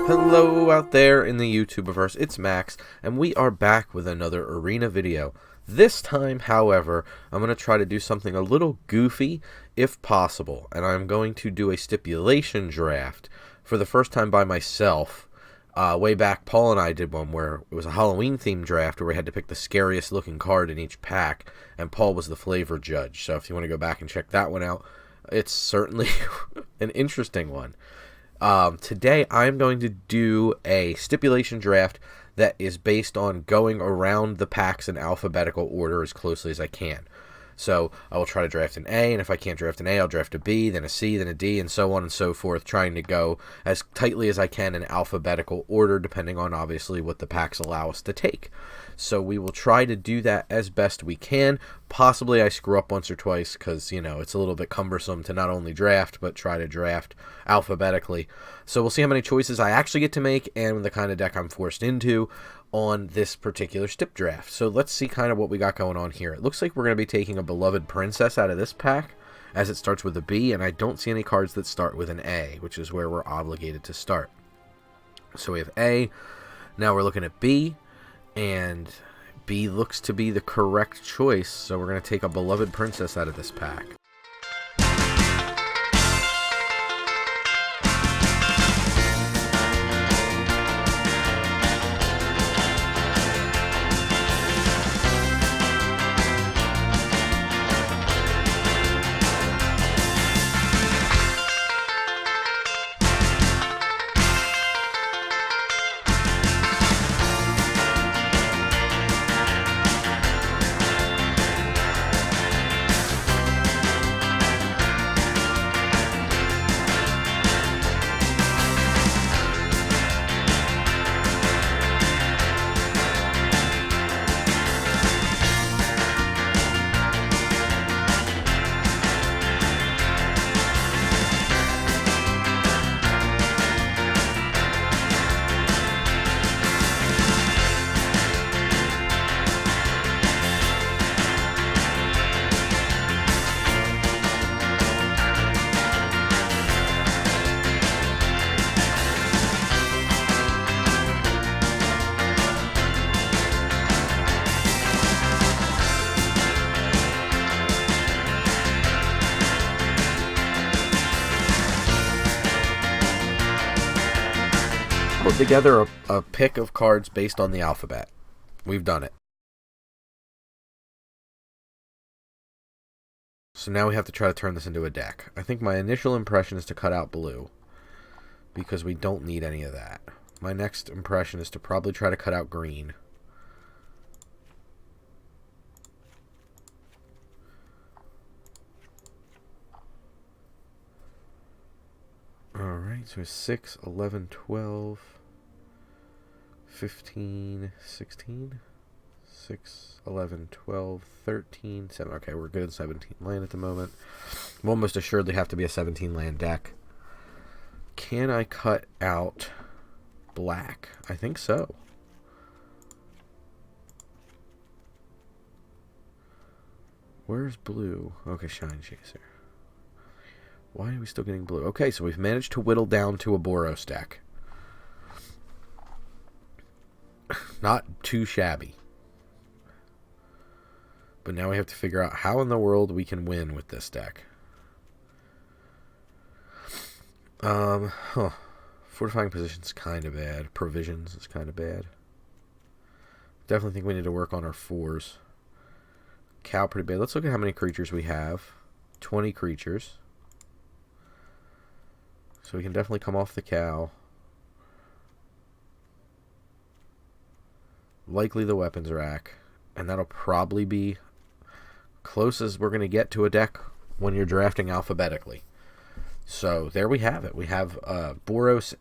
Hello out there in the YouTubeverse, it's Max, and we are back with another arena video. This time, however, I'm going to try to do something a little goofy, if possible, and I'm going to do a stipulation draft for the first time by myself. Way back, Paul and I did one where it was a Halloween-themed draft where we had to pick the scariest looking card in each pack, and Paul was the flavor judge, so if you want to go back and check that one out, it's certainly an interesting one. Today I'm going to do a stipulation draft that is based on going around the packs in alphabetical order as closely as I can. So I will try to draft an A, and if I can't draft an A, I'll draft a B, then a C, then a D, and so on and so forth, trying to go as tightly as I can in alphabetical order, depending on obviously what the packs allow us to take. So we will try to do that as best we can. Possibly I screw up once or twice because, you know, it's a little bit cumbersome to not only draft, but try to draft alphabetically. So we'll see how many choices I actually get to make and the kind of deck I'm forced into on this particular stip draft. So let's see kind of what we got going on here. It looks like we're going to be taking a beloved princess out of this pack, as it starts with a B, and I don't see any cards that start with an A, which is where we're obligated to start. So we have A, now we're looking at B, and B looks to be the correct choice, so we're going to take a beloved princess out of this pack. Put together a pick of cards based on the alphabet. We've done it. So now we have to try to turn this into a deck. I think my initial impression is to cut out blue, because we don't need any of that. My next impression is to probably try to cut out green. Alright, so 6, 11, 12, 15, 16, 6, 11, 12, 13, 7. Okay, we're good at 17 land at the moment. We'll almost assuredly have to be a 17 land deck. Can I cut out black? I think so. Where's blue? Okay, Shine Chaser. Why are we still getting blue? Okay, so we've managed to whittle down to a Boros deck. Not too shabby. But now we have to figure out how in the world we can win with this deck. Fortifying Position's kind of bad. Provisions is kind of bad. Definitely think we need to work on our 4s. Cow pretty bad. Let's look at how many creatures we have. 20 creatures. So we can definitely come off the cow. Likely the weapons rack. And that'll probably be close as we're going to get to a deck when you're drafting alphabetically. So there we have it. We have a Boros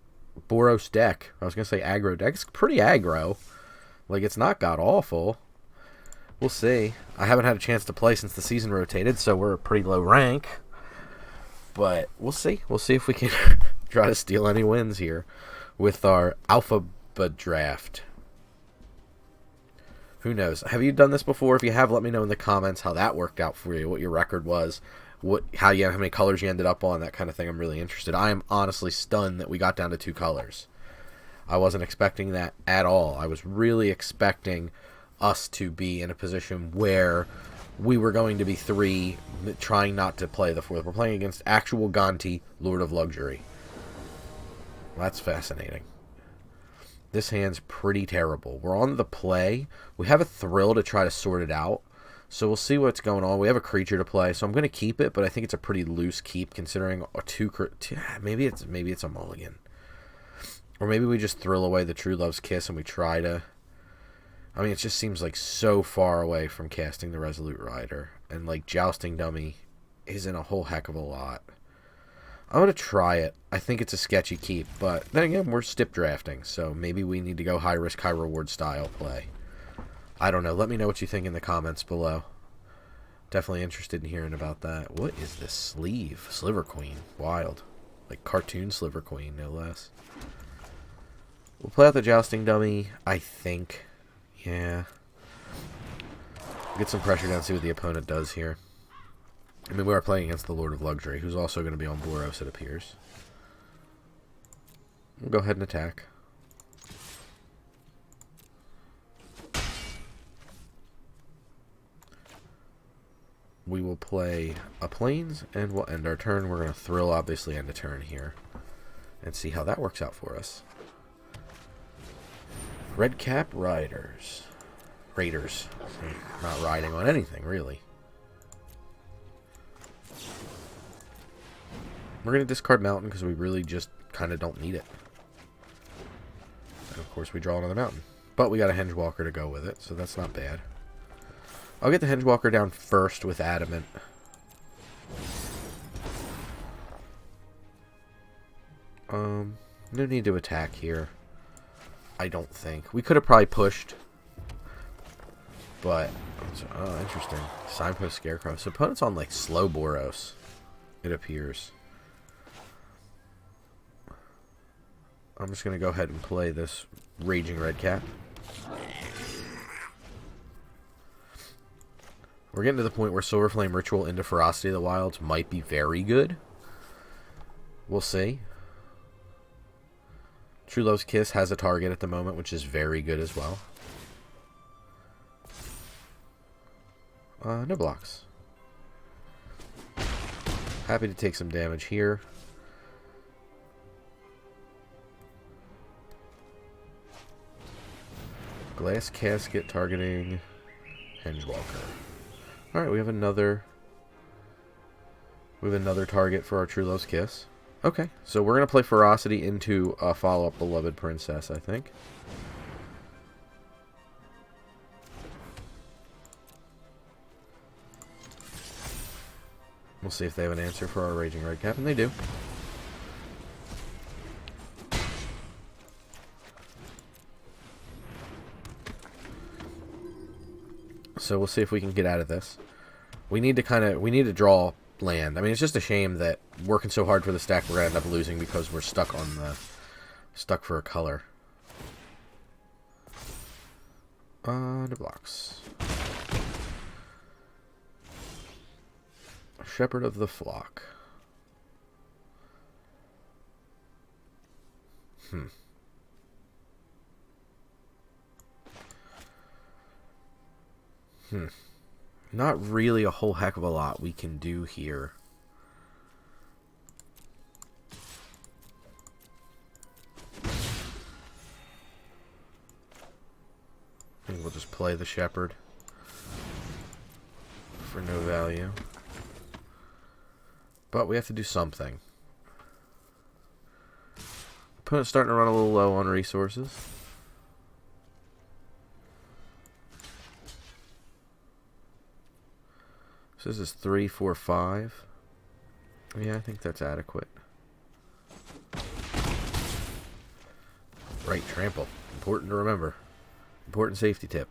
deck. I was going to say aggro deck. It's pretty aggro. Like, it's not god-awful. We'll see. I haven't had a chance to play since the season rotated, so we're a pretty low rank. But we'll see. We'll see if we can try to steal any wins here with our alphabet draft. Who knows? Have you done this before? If you have, let me know in the comments how that worked out for you, what your record was, how many colors you ended up on, that kind of thing. I'm really interested. I am honestly stunned that we got down to 2 colors. I wasn't expecting that at all. I was really expecting us to be in a position where we were going to be 3, trying not to play the 4th. We're playing against actual Gonti, Lord of Luxury. That's fascinating. This hand's pretty terrible. We're on the play. We have a Thrill to try to sort it out. So we'll see what's going on. We have a creature to play, so I'm going to keep it, but I think it's a pretty loose keep considering maybe it's a mulligan. Or maybe we just thrill away the True Love's Kiss and we try to... I mean, it just seems like so far away from casting the Resolute Rider. And, like, Jousting Dummy isn't a whole heck of a lot. I'm going to try it. I think it's a sketchy keep, but then again, we're stip drafting, so maybe we need to go high risk, high reward style play. I don't know. Let me know what you think in the comments below. Definitely interested in hearing about that. What is this sleeve? Sliver Queen. Wild. Like cartoon Sliver Queen, no less. We'll play out the Jousting Dummy, I think. Yeah. Get some pressure down, see what the opponent does here. I mean, we are playing against the Lord of Luxury, who's also going to be on Boros, it appears. We'll go ahead and attack. We will play a Plains, and we'll end our turn. We're going to Thrill, obviously, end a turn here. And see how that works out for us. Red Cap Raiders. Not riding on anything, really. We're going to discard Mountain because we really just kind of don't need it. And of course we draw another Mountain. But we got a Hengewalker to go with it, so that's not bad. I'll get the Hengewalker down first with Adamant. No need to attack here. I don't think. We could have probably pushed. But, oh, interesting. Signpost Scarecrow. So opponent's on, like, slow Boros, it appears. I'm just going to go ahead and play this Raging Redcap. We're getting to the point where Silverflame Ritual into Ferocity of the Wilds might be very good. We'll see. True Love's Kiss has a target at the moment, which is very good as well. No blocks. Happy to take some damage here. Glass Casket targeting Hengewalker. Alright, we have another target for our True Love's Kiss. Okay, so we're going to play Ferocity into a follow-up Beloved Princess, I think. We'll see if they have an answer for our Raging Redcap, and they do. So we'll see if we can get out of this. We need to draw land. I mean, it's just a shame that working so hard for the stack we're gonna end up losing because we're stuck for a color. No blocks. Shepherd of the Flock. Not really a whole heck of a lot we can do here. I think we'll just play the Shepherd for no value. But we have to do something. Opponent's starting to run a little low on resources. So this is 3, 4, 5. Yeah, I think that's adequate. Right, trample. Important to remember. Important safety tip.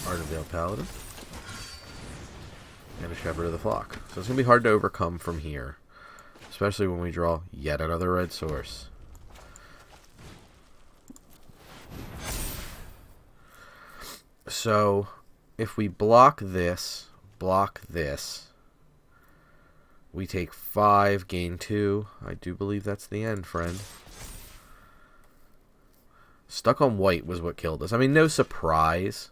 Ardenvale Paladin. And a Shepherd of the Flock. So it's going to be hard to overcome from here. Especially when we draw yet another red source. So, if we block this, We take 5, gain 2. I do believe that's the end, friend. Stuck on white was what killed us. I mean, no surprise,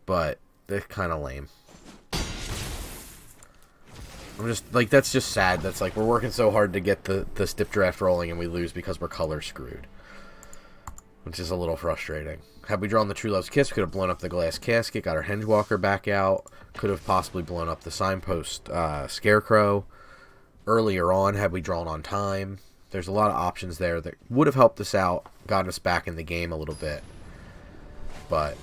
but they're kind of lame. I'm just, like, that's just sad. That's like, we're working so hard to get the stip draft rolling and we lose because we're color screwed. Which is a little frustrating. Had we drawn the True Love's Kiss, we could have blown up the Glass Casket, got our Hengewalker back out, could have possibly blown up the Signpost Scarecrow earlier on had we drawn on time. There's a lot of options there that would have helped us out, got us back in the game a little bit. But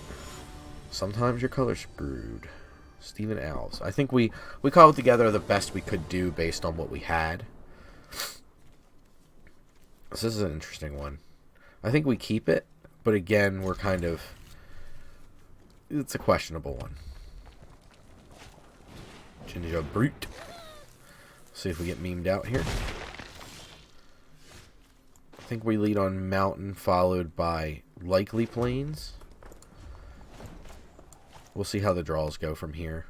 sometimes you're color screwed. Stephen Alves. I think we cobbled together the best we could do based on what we had. This is an interesting one. I think we keep it, but again, we're kind of... It's a questionable one. Ginger Brute. See if we get memed out here. I think we lead on Mountain, followed by Likely Plains. We'll see how the draws go from here.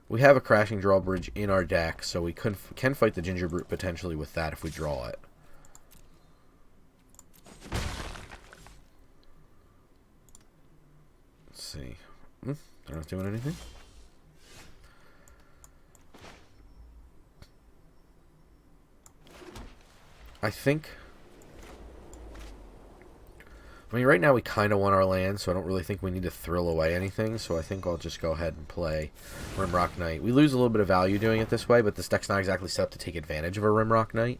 We have a Crashing Drawbridge in our deck, so we can fight the Ginger Brute potentially with that if we draw it. Let's see. They're not doing anything. I think... I mean, right now we kind of want our land, so I don't really think we need to thrill away anything. So I think I'll just go ahead and play Rimrock Knight. We lose a little bit of value doing it this way, but this deck's not exactly set up to take advantage of a Rimrock Knight.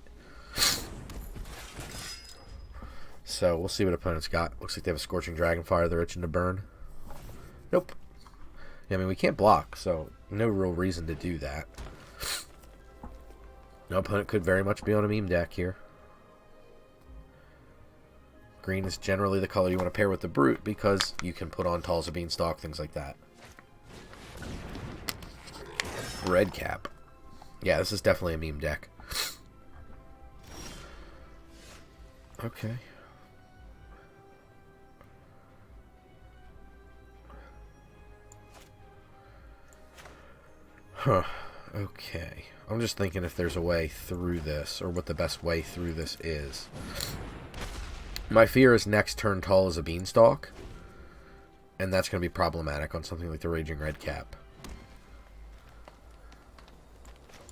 So we'll see what opponents got. Looks like they have a Scorching Dragonfire they're itching to burn. Nope. Yeah, I mean, we can't block, so no real reason to do that. No opponent could very much be on a meme deck here. Green is generally the color you want to pair with the Brute because you can put on Tall as a Beanstalk, things like that. Red Cap. Yeah, this is definitely a meme deck. Okay. Huh. Okay. I'm just thinking if there's a way through this, or what the best way through this is. My fear is next turn Tall as a Beanstalk, and that's going to be problematic on something like the Raging Red Cap.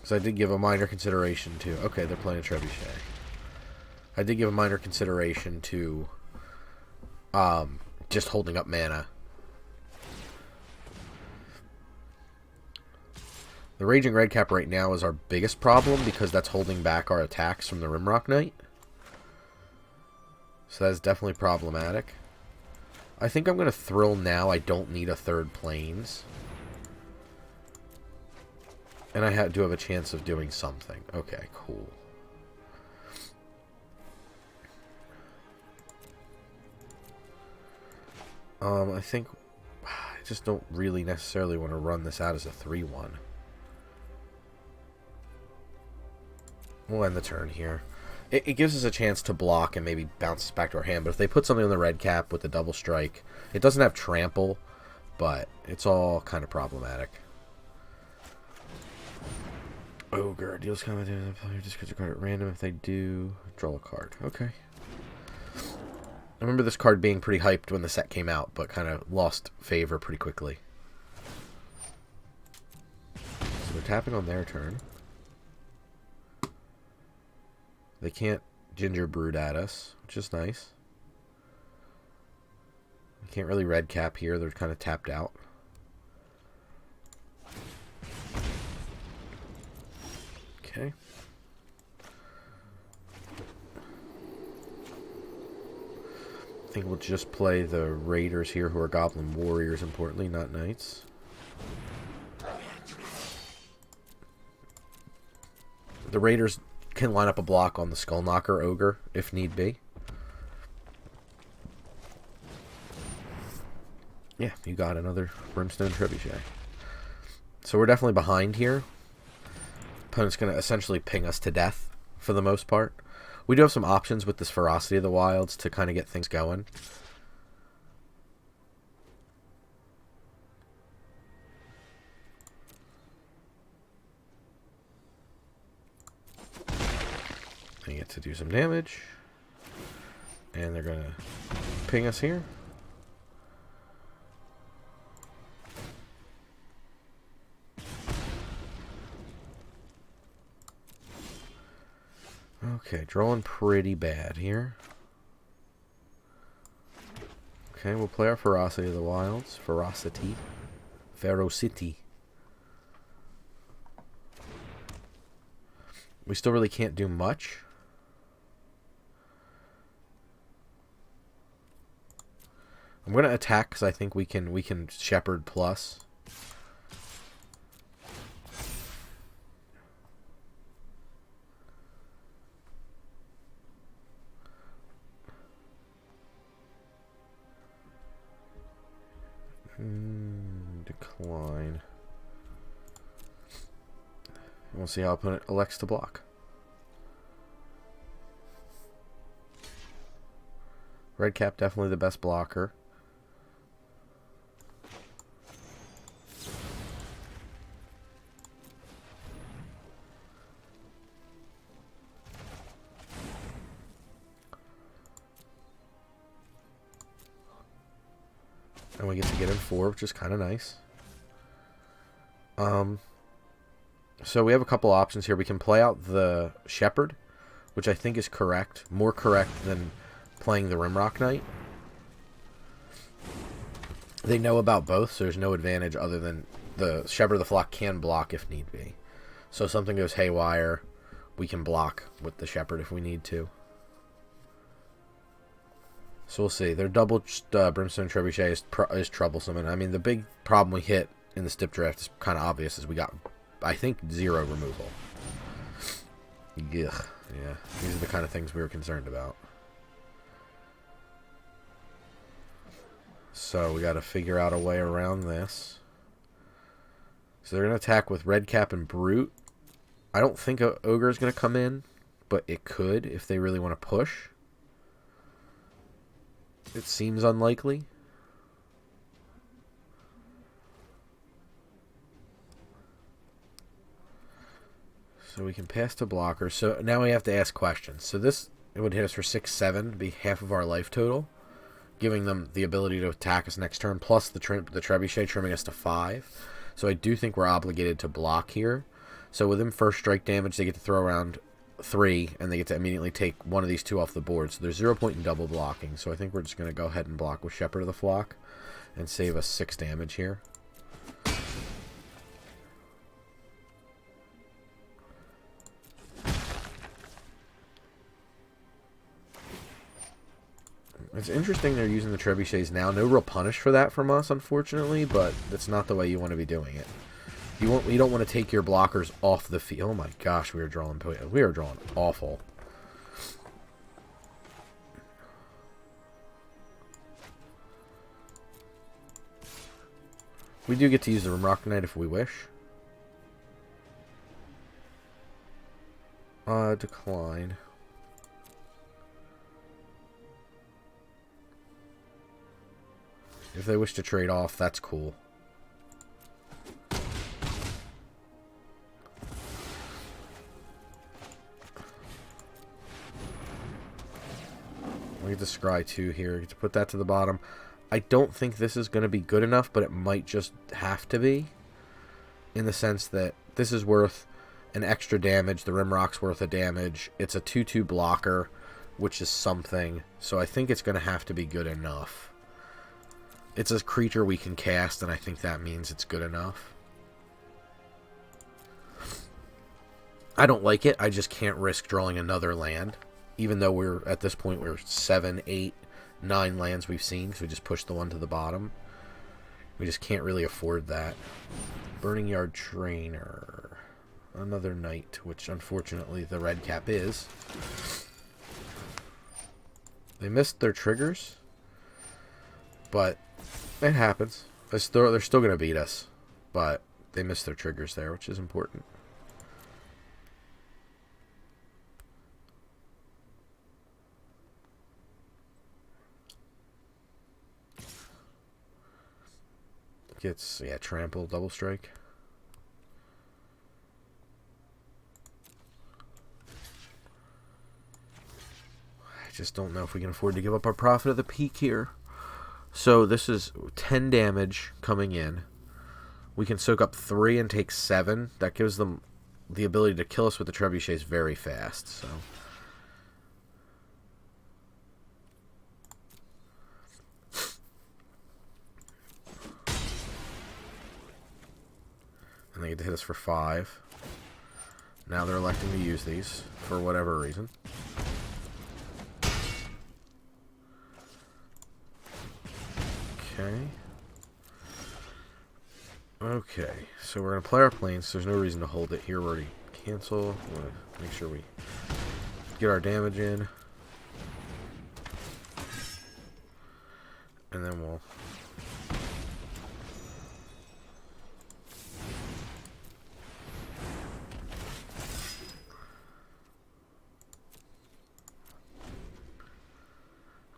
So I did give a minor consideration to... Okay, they're playing a Trebuchet. I did give a minor consideration to just holding up mana. The Raging Red Cap right now is our biggest problem because that's holding back our attacks from the Rimrock Knight. So that's definitely problematic. I think I'm going to thrill now. I don't need a third Plains. And I do have a chance of doing something. Okay, cool. I think... I just don't really necessarily want to run this out as a 3-1. We'll end the turn here. It gives us a chance to block and maybe bounce us back to our hand. But if they put something on the red cap with the double strike, it doesn't have trample, but it's all kind of problematic. Ogre deals combat damage to the player. Discards a card at random. If they do, draw a card. Okay. I remember this card being pretty hyped when the set came out, but kind of lost favor pretty quickly. So they're tapping on their turn. They can't Ginger Brood at us, which is nice. We can't really red cap here. They're kind of tapped out. Okay. I think we'll just play the Raiders here, who are Goblin Warriors, importantly, not Knights. The Raiders can line up a block on the Skullknocker Ogre, if need be. Yeah, you got another Brimstone Trebuchet. So we're definitely behind here. Opponent's going to essentially ping us to death, for the most part. We do have some options with this Ferocity of the Wilds to kind of get things going. They get to do some damage. And they're going to ping us here. Okay, drawing pretty bad here. Okay, we'll play our Ferocity of the Wilds. Ferocity. Ferocity. We still really can't do much. I'm going to attack because I think we can Shepherd plus. Decline. We'll see how opponent elects to block. Red cap definitely the best blocker. And we get to get in 4, which is kind of nice. So we have a couple options here. We can play out the Shepherd, which I think is correct. More correct than playing the Rimrock Knight. They know about both, so there's no advantage other than the Shepherd of the Flock can block if need be. So if something goes haywire, we can block with the Shepherd if we need to. So we'll see. Their double Brimstone Trebuchet is troublesome. And I mean, the big problem we hit in the Stip draft is kind of obvious, is we got, I think, 0 removal. Ugh. Yeah, these are the kind of things we were concerned about. So we got to figure out a way around this. So they're going to attack with Red Cap and Brute. I don't think an Ogre is going to come in, but it could if they really want to push. It seems unlikely. So we can pass to blocker. So now we have to ask questions. So this, it would hit us for 6-7, be half of our life total, giving them the ability to attack us next turn, plus the Trebuchet trimming us to 5. So I do think we're obligated to block here. So with them first strike damage, they get to throw around 3, and they get to immediately take one of these 2 off the board. So there's 0 point in double blocking. So I think we're just going to go ahead and block with Shepherd of the Flock and save us 6 damage here. It's interesting they're using the Trebuchets now. No real punish for that from us, unfortunately, but that's not the way you want to be doing it. You don't want to take your blockers off the field. Oh my gosh, we are drawing awful. We do get to use the Rimrock Knight if we wish. Decline. If they wish to trade off, that's cool. We get the Scry 2 here. Get to put that to the bottom. I don't think this is going to be good enough, but it might just have to be. In the sense that this is worth an extra damage. The Rimrock's worth a damage. It's a 2/2 blocker, which is something. So I think it's going to have to be good enough. It's a creature we can cast, and I think that means it's good enough. I don't like it. I just can't risk drawing another land. Even though we're, at this point, we're 7, 8, 9 lands we've seen, because we just pushed the one to the bottom. We just can't really afford that. Burning Yard Trainer. Another Knight, which unfortunately the red cap is. They missed their triggers. But it happens. They're still going to beat us. But they missed their triggers there, which is important. Gets, yeah, trample, double strike. just don't know if we can afford to give up our profit at the peak here. So this is 10 damage coming in. We can soak up 3 and take 7. That gives them the ability to kill us with the trebuchets very fast. So and they get to hit us for 5. Now they're electing to use these for whatever reason. Okay. Okay, so we're going to play our planes, so there's no reason to hold it here. We're already cancel. We want to make sure we get our damage in. And then we'll...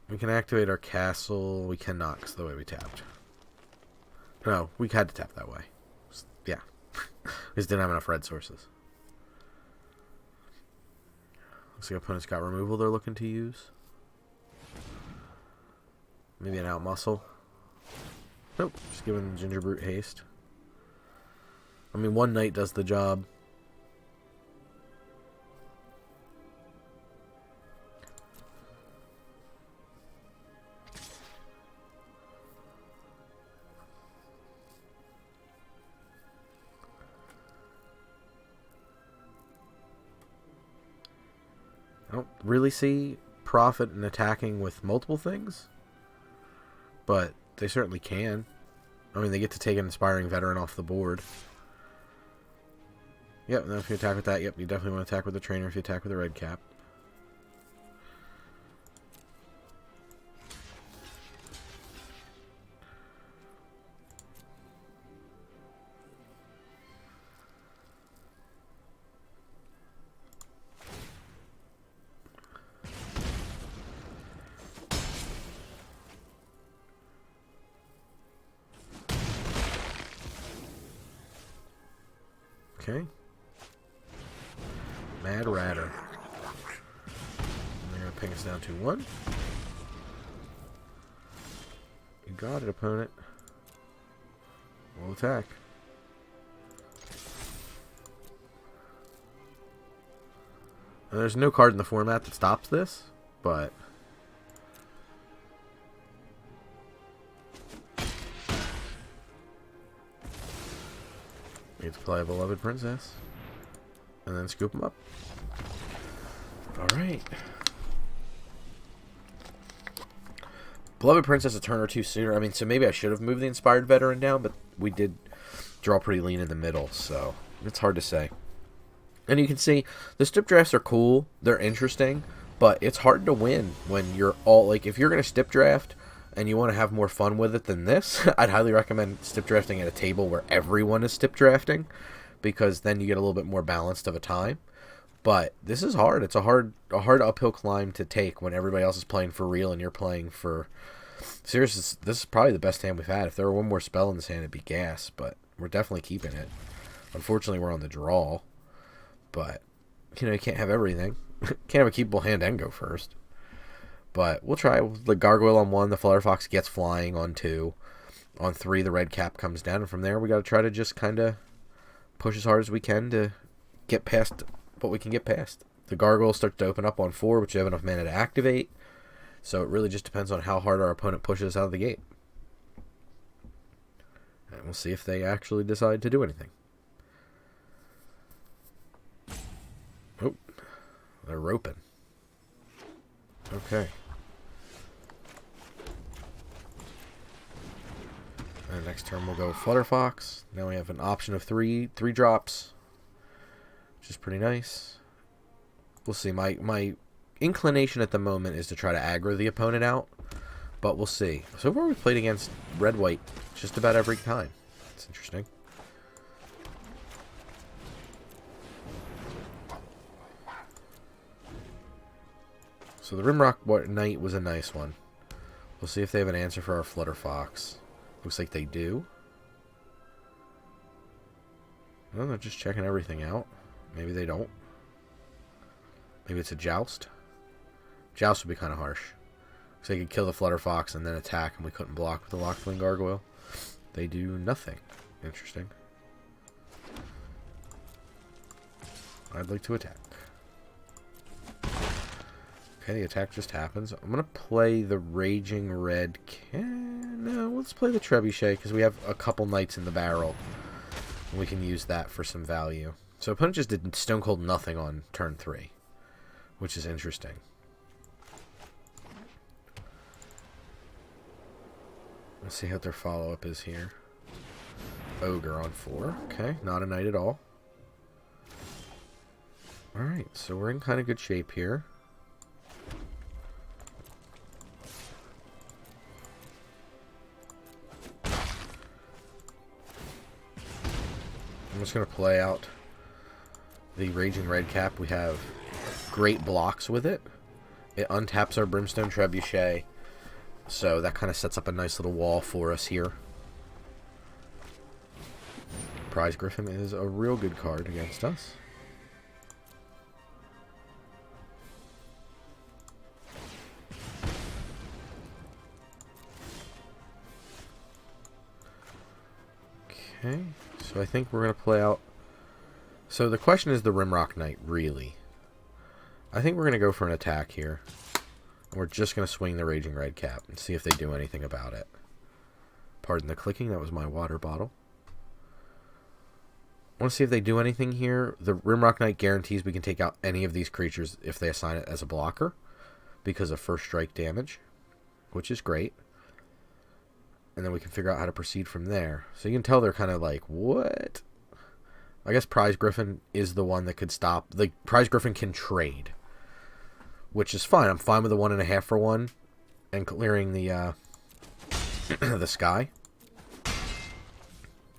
We can activate our castle. We cannot because of the way we tapped. No, we had to tap that way. Yeah. We just didn't have enough red sources. Looks like opponent's got removal they're looking to use. Maybe an out muscle. Nope, just giving Ginger Brute haste. I mean, one knight does the job. I don't really see profit in attacking with multiple things, but they certainly can. I mean, they get to take an Inspiring Veteran off the board. Yep, and then if you attack with that, yep, you definitely want to attack with the Trainer if you attack with a red cap. Okay. Mad Ratter. They're going to ping us down to 1. You got it, opponent. We'll attack. And there's no card in the format that stops this, but... we get to play a Beloved Princess. And then scoop them up. Alright. Beloved Princess a turn or two sooner. I mean, so maybe I should have moved the Inspired Veteran down, but we did draw pretty lean in the middle, so it's hard to say. And you can see, the stip drafts are cool. They're interesting, but it's hard to win when you're all... like, if you're going to stip draft and you want to have more fun with it than this, I'd highly recommend stip drafting at a table where everyone is stip drafting, because then you get a little bit more balanced of a time. But this is hard. It's a hard uphill climb to take when everybody else is playing for real and you're playing for... seriously, this is probably the best hand we've had. If there were one more spell in this hand, it'd be gas, but we're definitely keeping it. Unfortunately, we're on the draw, but, you know, you can't have everything. Can't have a keepable hand and go first. But we'll try. The Gargoyle on 1, the Flutterfox gets flying on 2. On 3, the red cap comes down, and from there we got to try to just kind of push as hard as we can to get past what we can get past. The Gargoyle starts to open up on 4, which you have enough mana to activate. So it really just depends on how hard our opponent pushes out of the gate. And we'll see if they actually decide to do anything. Oh, they're roping. Okay. And next turn we'll go Flutterfox. Now we have an option of 3 drops, which is pretty nice. We'll see. My inclination at the moment is to try to aggro the opponent out, but we'll see. So far we've played against red-white just about every time. It's interesting. So the Rimrock Knight was a nice one. We'll see if they have an answer for our Flutterfox. Looks like they do. Well, they're just checking everything out. Maybe they don't. Maybe it's a Joust. Joust would be kind of harsh. So they could kill the Flutter Fox and then attack, and we couldn't block with the Locked-Wing Gargoyle. They do nothing. Interesting. I'd like to attack. Okay, the attack just happens. I'm going to play the Raging Red. No, let's play the Trebuchet, because we have a couple Knights in the barrel. And we can use that for some value. So opponent just did Stone Cold nothing on turn 3, which is interesting. Let's see what their follow-up is here. Ogre on 4. Okay, not a knight at all. Alright, so we're in kind of good shape here. I'm just going to play out the Raging Red Cap. We have great blocks with it. It untaps our Brimstone Trebuchet. So that kind of sets up a nice little wall for us here. Prize Griffin is a real good card against us. Okay, so I think we're going to play out... So the question is the Rimrock Knight, really. I think we're going to go for an attack here. We're just going to swing the Raging Red Cap and see if they do anything about it. Pardon the clicking, that was my water bottle. I want to see if they do anything here. The Rimrock Knight guarantees we can take out any of these creatures if they assign it as a blocker because of first strike damage, which is great. And then we can figure out how to proceed from there. So you can tell they're kind of like, what? I guess Prize Griffin is the one that could stop. Like, Prize Griffin can trade, which is fine. I'm fine with the 1.5 for 1 and clearing the the sky. I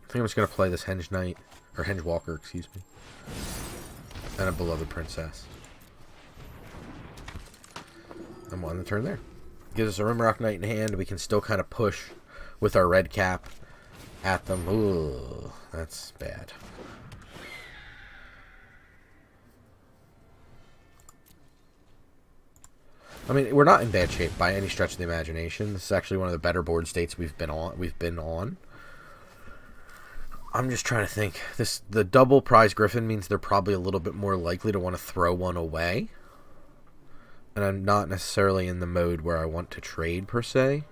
think I'm just going to play this Henge Knight, or Henge Walker, excuse me, and a Beloved Princess. I'm on the turn there. Gives us a Rimrock Knight in hand. We can still kind of push with our red cap at them. Ooh, that's bad. I mean, we're not in bad shape by any stretch of the imagination. This is actually one of the better board states we've been on. I'm just trying to think. The double Prize Griffin means they're probably a little bit more likely to want to throw one away. And I'm not necessarily in the mode where I want to trade, per se.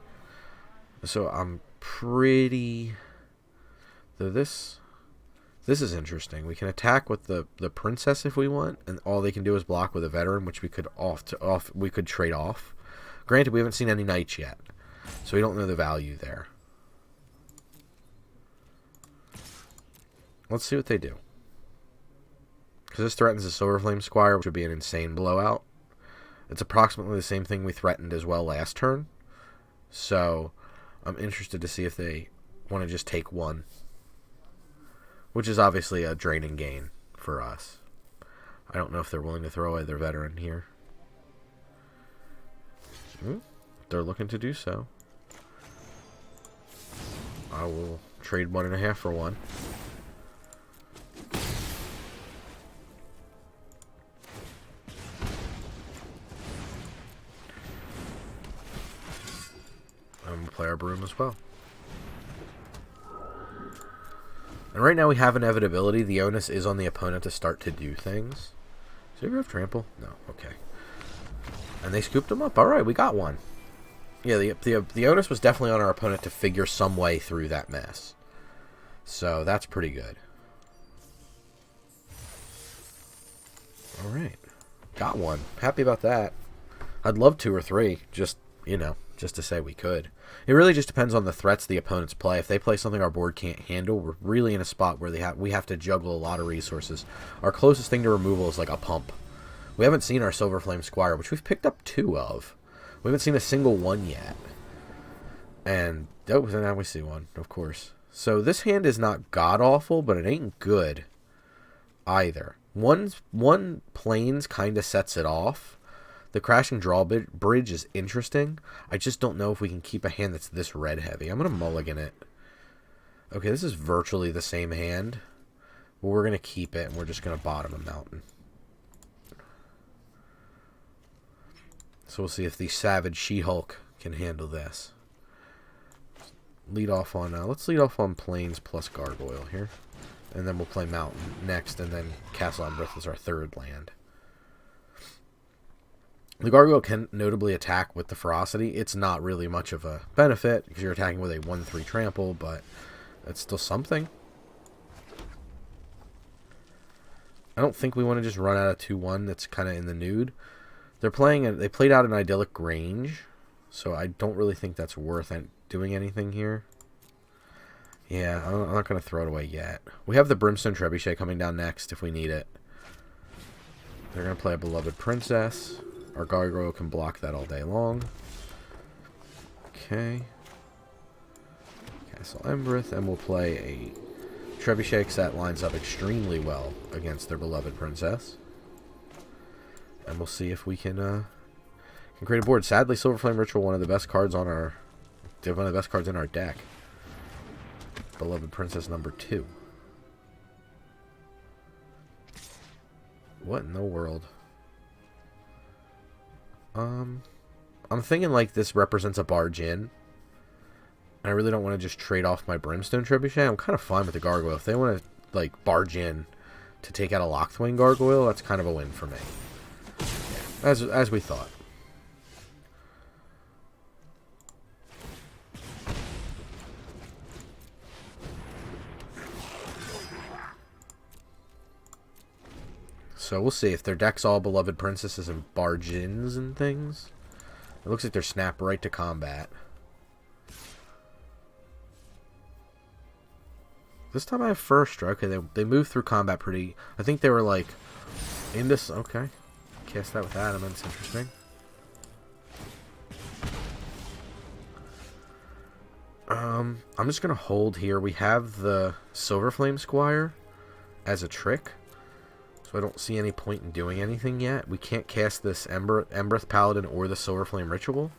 So I'm pretty... Though this is interesting. We can attack with the princess if we want, and all they can do is block with a veteran, which we could trade off. Granted, we haven't seen any knights yet, so we don't know the value there. Let's see what they do. Because this threatens the Silverflame Squire, which would be an insane blowout. It's approximately the same thing we threatened as well last turn. So I'm interested to see if they want to just take one, which is obviously a draining gain for us. I don't know if they're willing to throw away their veteran here. They're looking to do so. I will trade 1.5 for 1. I'm going to play our Broom as well. And right now we have inevitability. The onus is on the opponent to start to do things. Does he ever have trample? No. Okay. And they scooped him up. Alright, we got one. Yeah, the onus was definitely on our opponent to figure some way through that mess. So that's pretty good. Alright. Got one. Happy about that. I'd love 2 or 3. Just, you know, just to say we could. It really just depends on the threats the opponents play. If they play something our board can't handle, we're really in a spot where we have to juggle a lot of resources. Our closest thing to removal is like a pump. We haven't seen our Silverflame Squire, which we've picked up 2 of. We haven't seen a single one yet. And oh, now we see one, of course. So this hand is not god-awful, but it ain't good either. One Plains kind of sets it off. The Crashing Drawbridge is interesting. I just don't know if we can keep a hand that's this red heavy. I'm going to mulligan it. Okay, this is virtually the same hand. But we're going to keep it, and we're just going to bottom a mountain. So So we'll see if the Savage She-Hulk can handle this. Lead off on, let's lead off on Plains plus Gargoyle here. And then we'll play Mountain next, and then Castle Embereth is our third land. The Gargoyle can notably attack with the Ferocity. It's not really much of a benefit, because you're attacking with a 1/3 trample, but it's still something. I don't think we want to just run out of 2/1 that's kind of in the nude. They played out an Idyllic Grange, so I don't really think that's worth doing anything here. Yeah, I'm not going to throw it away yet. We have the Brimstone Trebuchet coming down next if we need it. They're going to play a Beloved Princess. Our Gargoyle can block that all day long. Okay. Castle Embereth, and we'll play a Trebuchet because that lines up extremely well against their Beloved Princess. And we'll see if we can create a board. Sadly, Silverflame Ritual, one of the best cards on our... one of the best cards in our deck. Beloved Princess number 2. What in the world? I'm thinking like this represents a barge in. I really don't want to just trade off my Brimstone Trebuchet. I'm kind of fine with the Gargoyle. If they want to like barge in to take out a Lockthwain Gargoyle, that's kind of a win for me. Yeah, as we thought. So we'll see if their deck's all Beloved Princesses and barge-ins and things. It looks like they're snap right to combat. This time I have first. Okay, they moved through combat pretty... I think they were like... in this... Okay. Cast that with Adamant. Interesting. I'm just going to hold here. We have the Silverflame Squire as a trick. So I don't see any point in doing anything yet. We can't cast this Embereth Paladin or the Silverflame Ritual.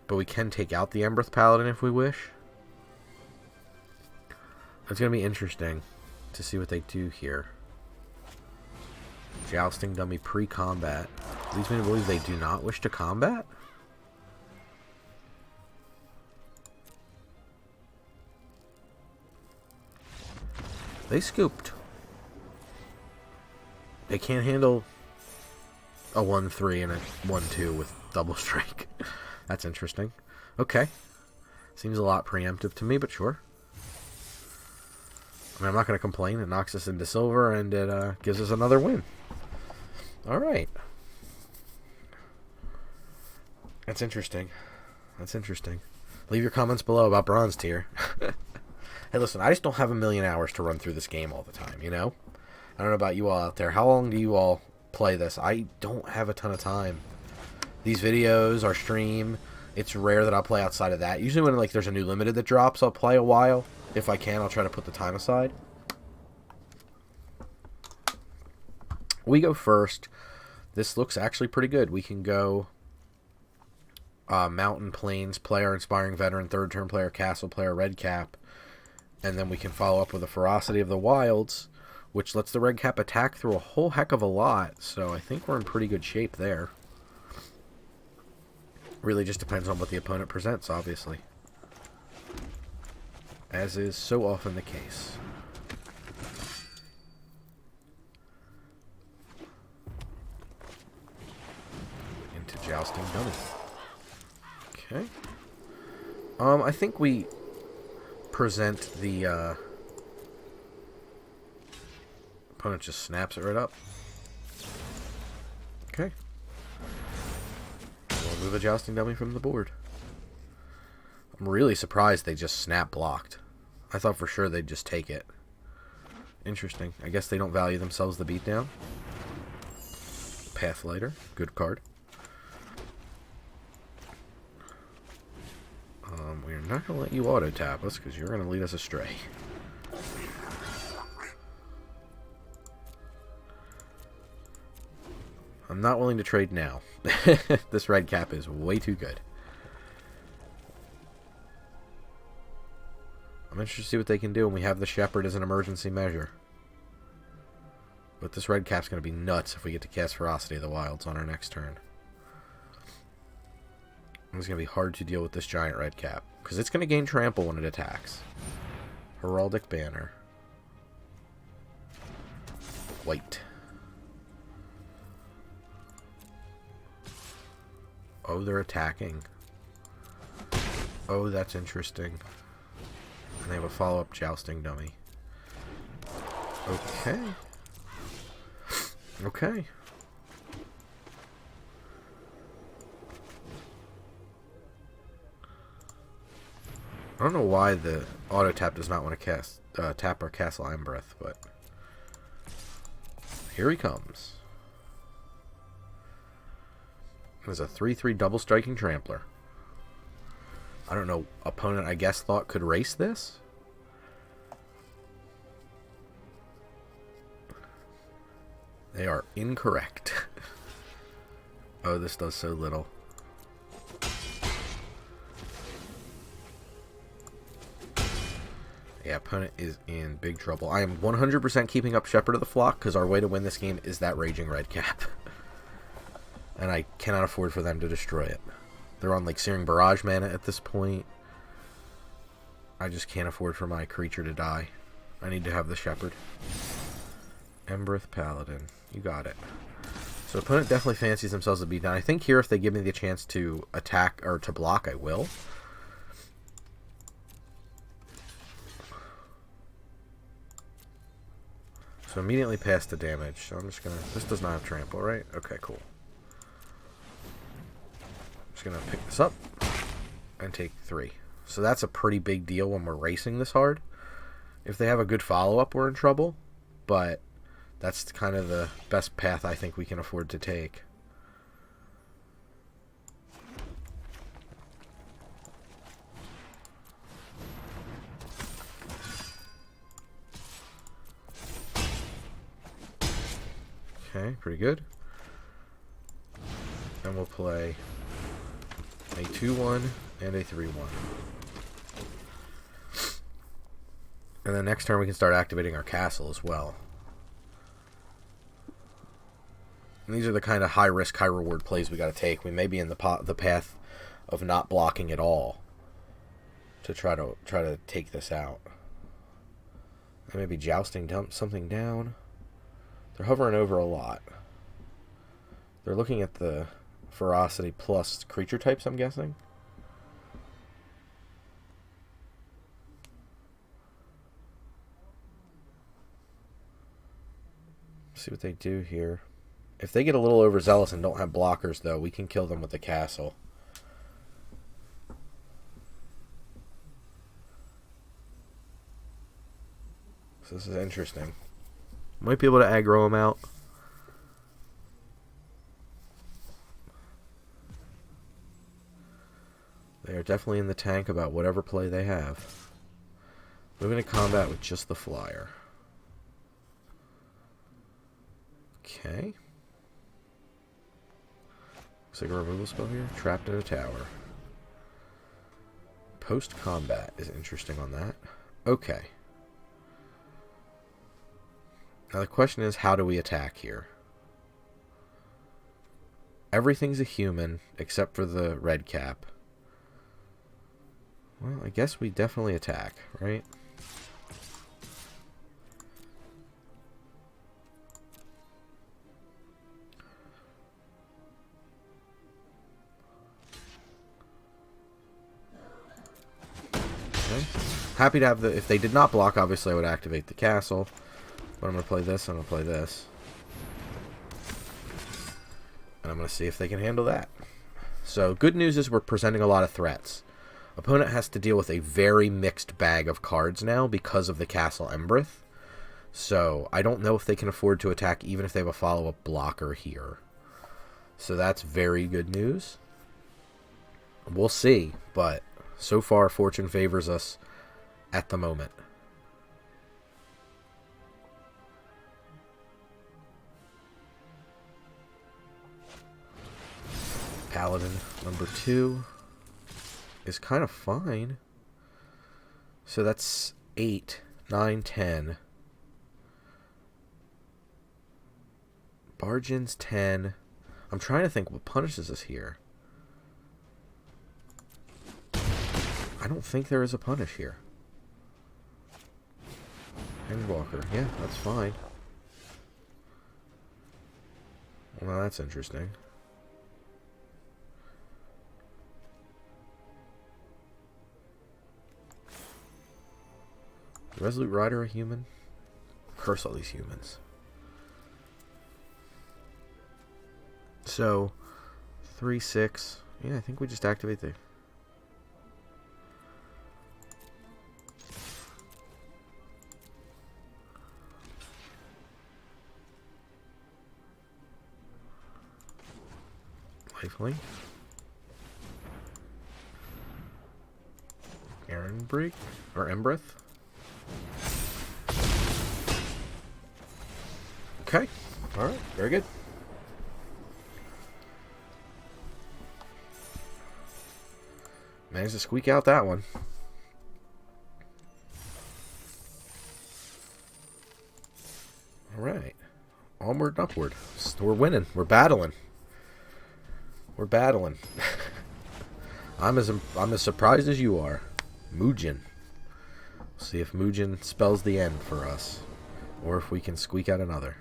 But we can take out the Embereth Paladin if we wish. It's going to be interesting to see what they do here. Jousting Dummy pre-combat. Leads me to believe they do not wish to combat? They scooped. They can't handle a 1/3 and a 1/2 with double strike. That's interesting. Okay. Seems a lot preemptive to me, but sure. I mean, I'm not going to complain. It knocks us into silver, and it gives us another win. Alright. That's interesting. That's interesting. Leave your comments below about Bronze Tier. Hey, listen, I just don't have a million hours to run through this game all the time, you know? I don't know about you all out there. How long do you all play this? I don't have a ton of time. These videos, our stream, it's rare that I'll play outside of that. Usually when like there's a new limited that drops, I'll play a while. If I can, I'll try to put the time aside. We go first. This looks actually pretty good. We can go Mountain, Plains, player, Inspiring Veteran, third turn player, Castle player, Red Cap. And then we can follow up with a Ferocity of the Wilds, which lets the Red Cap attack through a whole heck of a lot. So I think we're in pretty good shape there. Really just depends on what the opponent presents, obviously. As is so often the case. Into Jousting Dummy. Okay. I think we present the opponent just snaps it right up. Okay. We'll move a Jousting Dummy from the board. I'm really surprised they just snap blocked. I thought for sure they'd just take it. Interesting. I guess they don't value themselves the beatdown. Pathlighter. Good card. We're not going to let you auto-tap us because you're going to lead us astray. I'm not willing to trade now. This Red Cap is way too good. I'm interested to see what they can do, and we have the Shepherd as an emergency measure. But this Red Cap's going to be nuts if we get to cast Ferocity of the Wilds on our next turn. It's going to be hard to deal with this giant red cap, because it's going to gain trample when it attacks. Heraldic Banner. White. Oh, they're attacking. Oh, that's interesting. And they have a follow-up Jousting Dummy. Okay. Okay. I don't know why the auto tap does not want to cast tap our Castle Embereth, but here he comes. There's a 3/3 double striking Trampler. I don't know. Opponent, I guess, thought could race this. They are incorrect. Oh, this does so little. Yeah, opponent is in big trouble. I am 100% keeping up Shepherd of the Flock because our way to win this game is that Raging Red Cap. And I cannot afford for them to destroy it. They're on like Searing Barrage mana at this point. I just can't afford for my creature to die. I need to have the Shepherd. Embereth Paladin. You got it. So opponent definitely fancies themselves to beat down. I think here if they give me the chance to attack or to block, I will. So immediately past the damage. So I'm just gonna... This does not have trample, right? Okay, cool. I'm just gonna pick this up and take 3. So that's a pretty big deal when we're racing this hard. If they have a good follow-up, we're in trouble. But that's kind of the best path I think we can afford to take. Okay, pretty good. And we'll play a 2/1 and a 3/1. And then next turn we can start activating our castle as well. And these are the kind of high risk, high reward plays we got to take. We may be in the path of not blocking at all to try to take this out. And maybe jousting something down. They're hovering over a lot. They're looking at the ferocity plus creature types, I'm guessing. See what they do here. If they get a little overzealous and don't have blockers, though, we can kill them with the castle. So this is interesting. Might be able to aggro them out. They are definitely in the tank about whatever play they have. Moving to combat with just the flyer. Okay. Looks like a removal spell here. Trapped in a tower. Post-combat is interesting on that. Okay. Now the question is, how do we attack here? Everything's a human, except for the red cap. Well, I guess we definitely attack, right? Okay. Happy to have the... If they did not block, obviously I would activate the castle. But I'm going to play this, I'm going to play this. And I'm going to see if they can handle that. So, good news is we're presenting a lot of threats. Opponent has to deal with a very mixed bag of cards now because of the Castle Embereth. So, I don't know if they can afford to attack even if they have a follow-up blocker here. So, that's very good news. We'll see, but so far, fortune favors us at the moment. Paladin number 2 is kind of fine. So that's 8, 9, 10. Bargain's 10. I'm trying to think what punishes us here. I don't think there is a punish here. Endwalker. Yeah, that's fine. Well, that's interesting. Resolute Rider a human? Curse all these humans. So, 3/6. Yeah, I think we just activate the... Lifelink. Ehrenbrich? Or Embreth? Okay. Alright, very good. Managed to squeak out that one. Alright. Onward and upward. We're winning. We're battling. We're battling. I'm as surprised as you are. Muujin. See if Muujin spells the end for us. Or if we can squeak out another.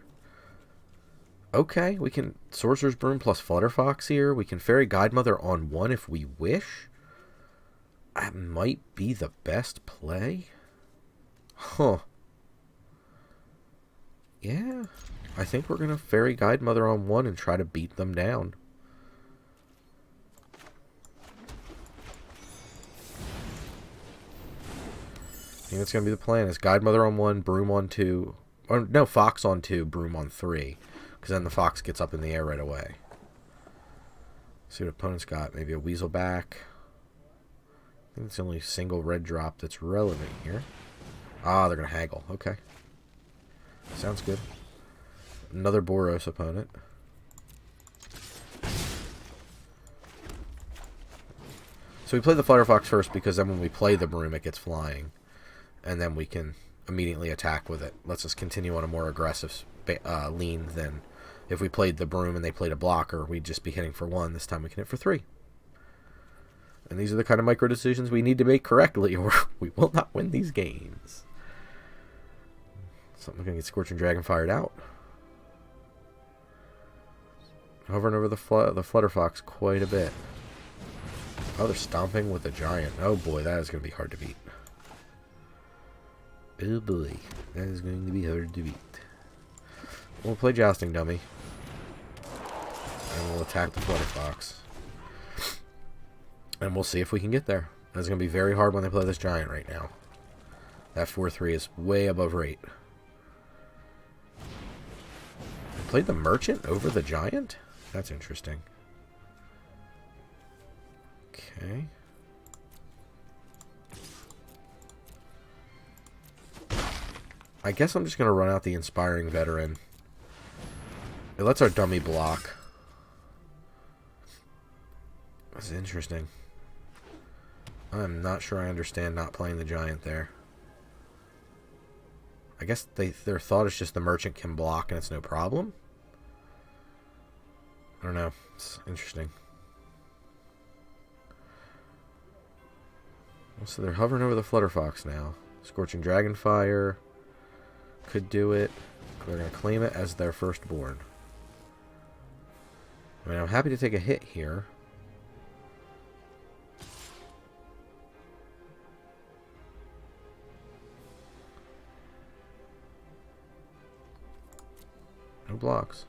Okay, we can Sorcerer's Broom plus Flutterfox here. We can Fairy Guidemother on one if we wish. That might be the best play. Huh. Yeah. I think we're going to Fairy Guidemother on one and try to beat them down. I think that's going to be the plan. Is Guidemother on one, Broom on two. Or no, Fox on two, Broom on three. Because then the Fox gets up in the air right away. See what opponent's got. Maybe a Weaselback. I think it's the only single red drop that's relevant here. Ah, they're going to haggle. Okay. Sounds good. Another Boros opponent. So we play the Flutterfox first because then when we play the Broom it gets flying. And then we can immediately attack with it. Lets us continue on a more aggressive lean than if we played the Broom and they played a blocker. We'd just be hitting for one. This time we can hit for three. And these are the kind of micro decisions we need to make correctly or we will not win these games. Something going to get Scorching Dragon fired out. Hovering over the Flutterfox quite a bit. Oh, they're stomping with the Giant. Oh boy, that is going to be hard to beat. Oh boy, that is going to be hard to beat. We'll play Jousting Dummy. And we'll attack the Flutterfox. And we'll see if we can get there. It's going to be very hard when they play this Giant right now. That 4/3 is way above rate. They played the Merchant over the Giant? That's interesting. Okay. I guess I'm just going to run out the Inspiring Veteran. It lets our dummy block. That's interesting. I'm not sure I understand not playing the Giant there. I guess their thought is just the Merchant can block and it's no problem. I don't know. It's interesting. So they're hovering over the Flutterfox now. Scorching Dragonfire could do it. They're going to claim it as their firstborn. I mean, I'm happy to take a hit here. No blocks.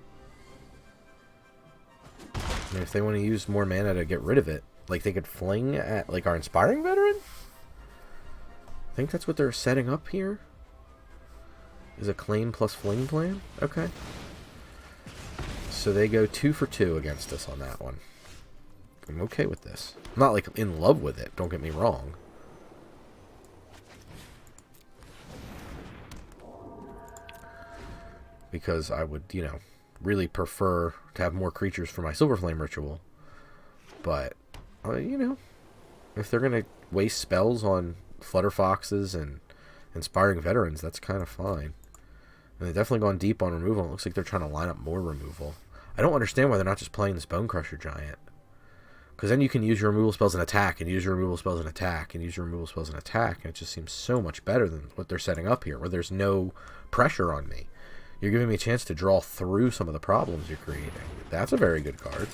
I mean, if they want to use more mana to get rid of it, like they could fling at like our Inspiring Veteran? I think that's what they're setting up here. Is a claim plus fling plan? Okay. So they go 2 for 2 against us on that one. I'm okay with this. I'm not like in love with it, don't get me wrong. Because I would, you know, really prefer to have more creatures for my Silver Flame Ritual. But, you know, if they're going to waste spells on Flutterfoxes and Inspiring Veterans, that's kind of fine. And they've definitely gone deep on removal. It looks like they're trying to line up more removal. I don't understand why they're not just playing this Bone Crusher Giant. Because then you can use your removal spells and attack, and use your removal spells and attack, and use your removal spells and attack, and it just seems so much better than what they're setting up here, where there's no pressure on me. You're giving me a chance to draw through some of the problems you're creating. That's a very good card.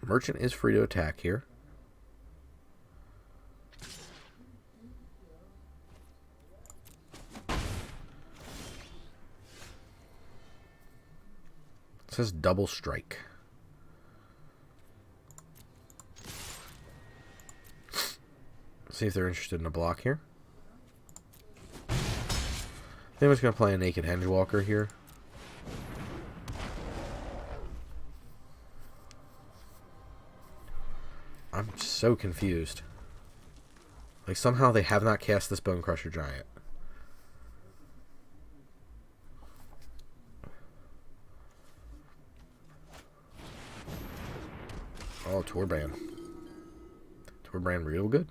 Merchant is free to attack here. It says double strike. See if they're interested in a block here. I think I'm just going to play a Naked Hengewalker here. I'm so confused. Like, somehow they have not cast this Bone Crusher Giant. Oh, Torbrand. Torbrand real good.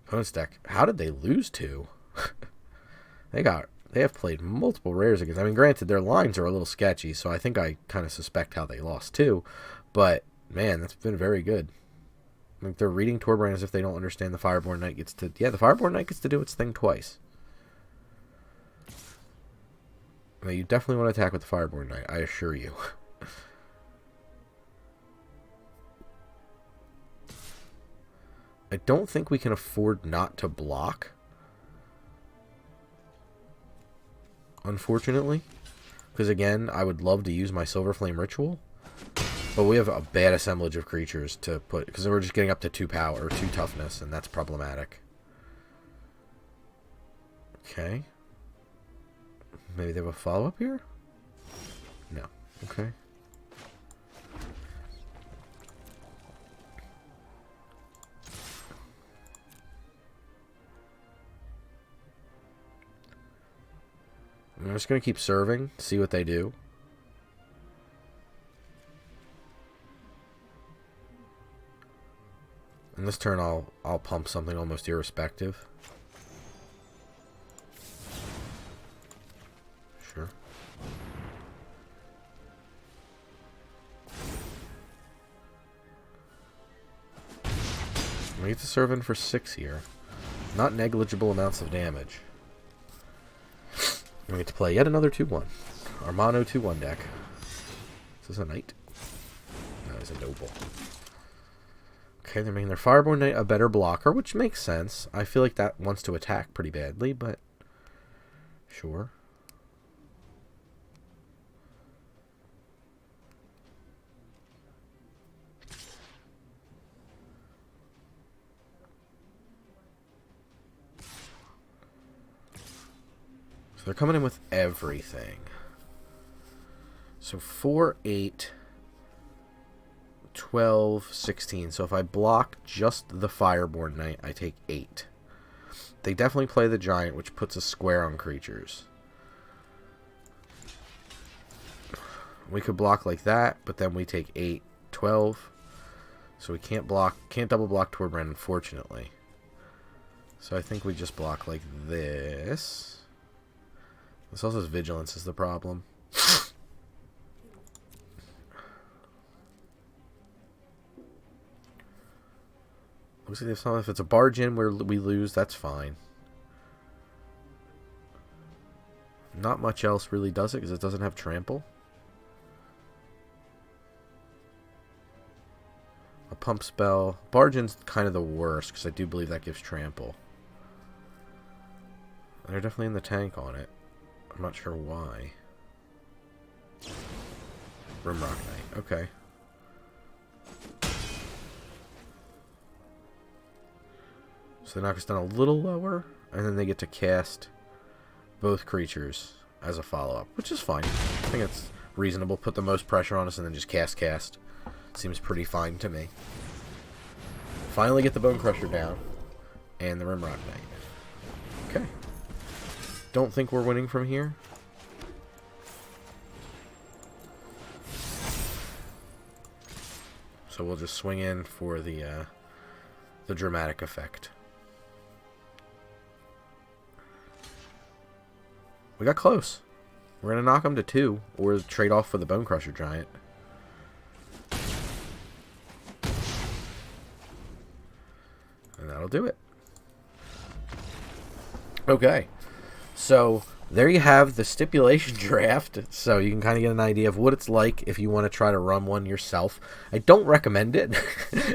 Opponent's deck. How did they lose to? They have played multiple rares against. I mean, granted, their lines are a little sketchy, so I think I kind of suspect how they lost too. But, man, that's been very good. Like, they're reading Torbrand as if they don't understand the Fireborn Knight gets to... Yeah, the Fireborn Knight gets to do its thing twice. Now, you definitely want to attack with the Fireborn Knight, I assure you. I don't think we can afford not to block. Unfortunately. Because again, I would love to use my Silver Flame Ritual. But we have a bad assemblage of creatures to put. Because we're just getting up to 2 power, or 2 toughness, and that's problematic. Okay. Maybe they have a follow-up here? No. Okay. I'm just going to keep serving, see what they do. And this turn I'll pump something almost irrespective. Sure. We get to serve in for 6 here. Not negligible amounts of damage. We get to play yet another 2-1. Our mono 2-1 deck. Is this a knight? No, it's a noble. Okay, they're making their Fireborn Knight a better blocker, which makes sense. I feel like that wants to attack pretty badly, but sure. So they're coming in with everything. So 4, 8, 12, 16. So if I block just the Fireborn Knight, I take 8. They definitely play the Giant, which puts a square on creatures. We could block like that, but then we take 8, 12. So we can't double block Torbrand, unfortunately. So I think we just block like this. This also has Vigilance is the problem. Looks like if it's a barge in where we lose, that's fine. Not much else really does it because it doesn't have trample. A pump spell. Barge in's kind of the worst because I do believe that gives trample. They're definitely in the tank on it. I'm not sure why. Rimrock Knight. Okay. So they knock us down a little lower, and then they get to cast both creatures as a follow-up, which is fine. I think it's reasonable. Put the most pressure on us and then just cast. Seems pretty fine to me. Finally get the Bone Crusher down, and the Rimrock Knight. Okay. Don't think we're winning from here. So we'll just swing in for the dramatic effect. We got close. We're going to knock them to 2, or trade off for the Bone Crusher Giant. And that'll do it. Okay. So, there you have the stipulation draft. So, you can kind of get an idea of what it's like if you want to try to run one yourself. I don't recommend it.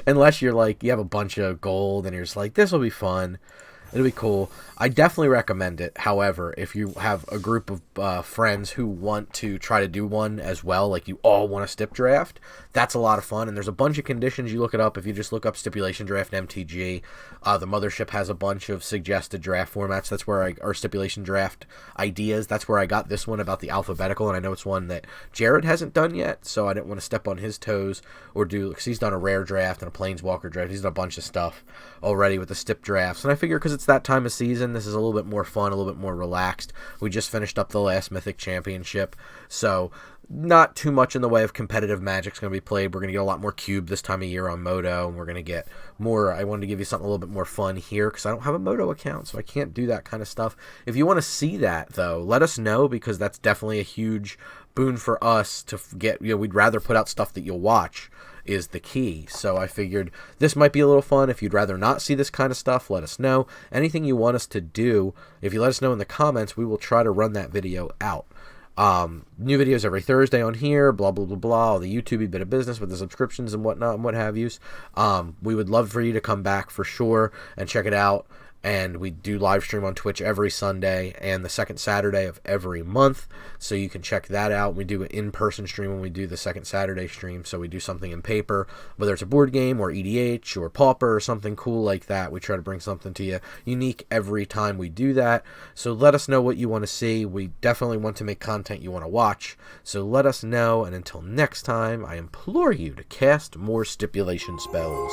Unless you're like, you have a bunch of gold and you're just like, this will be fun. It'll be cool. I definitely recommend it. However, if you have a group of friends who want to try to do one as well, like you all want a stip draft, that's a lot of fun. And there's a bunch of conditions. You look it up. If you just look up Stipulation Draft MTG, the Mothership has a bunch of suggested draft formats. That's where or Stipulation Draft ideas. That's where I got this one about the alphabetical. And I know it's one that Jared hasn't done yet, so I didn't want to step on his toes or do, because he's done a rare draft and a planeswalker draft. He's done a bunch of stuff already with the stip drafts. And I figure because it's that time of season, this is a little bit more fun, a little bit more relaxed. We just finished up the last Mythic Championship, so not too much in the way of competitive Magic's going to be played. We're going to get a lot more cube this time of year on Moto, and we're going to get more. I wanted to give you something a little bit more fun here because I don't have a Moto account, so I can't do that kind of stuff. If you want to see that, though, let us know, because that's definitely a huge boon for us to get. We'd rather put out stuff that you'll watch is the key. So I figured this might be a little fun. If you'd rather not see this kind of stuff, let us know. Anything you want us to do, if you let us know in the comments, we will try to run that video out. New videos every Thursday on here, blah, blah, blah, blah, all the YouTube bit of business with the subscriptions and whatnot and what have yous. We would love for you to come back for sure and check it out. And we do live stream on Twitch every Sunday and the second Saturday of every month. So you can check that out. We do an in-person stream when we do the second Saturday stream. So we do something in paper, whether it's a board game or EDH or Pauper or something cool like that. We try to bring something to you unique every time we do that. So let us know what you want to see. We definitely want to make content you want to watch. So let us know. And until next time, I implore you to cast more stipulation spells.